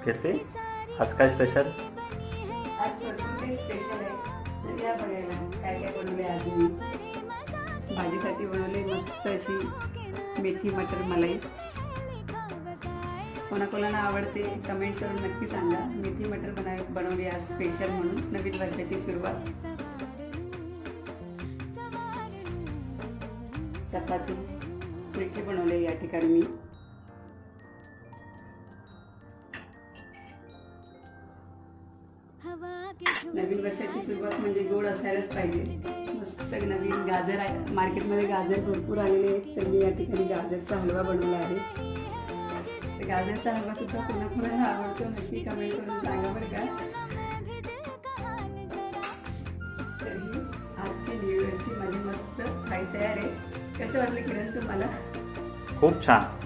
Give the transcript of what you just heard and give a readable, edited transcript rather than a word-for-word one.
घेते. आज काय स्पेशल? आज भरपूर काही स्पेशल आहे. या बघायला काय काय बनवले. आज मी भाजीसाठी बनवले मस्त अशी मेथी मटर मलाई. कोणाकोणाला आवडते कमेंट करून नक्की सांगा. मेथी मटर बनवली आज स्पेशल म्हणून नवीन वर्षाची सुरुवात. चपाती पिठे बनवले या ठिकाणी मी. नवीन वर्षाची सुरुवात म्हणजे गोड असायलाच पाहिजे. मस्त नवीन गाजर आहे मार्केटमध्ये. गाजर भरपूर आलेले आहेत तर मी या ठिकाणी गाजरचा हलवा बनवला आहे. तर गाजरचा हलवा सुद्धा कोणाकोणाला आवडतो नक्की कमेंट करून सांगा बरं का. तर ही आजची न्यू इयरची माझी मस्त थाळी तयार आहे. कसं वाटलं किरण तुम्हाला? खूप छान.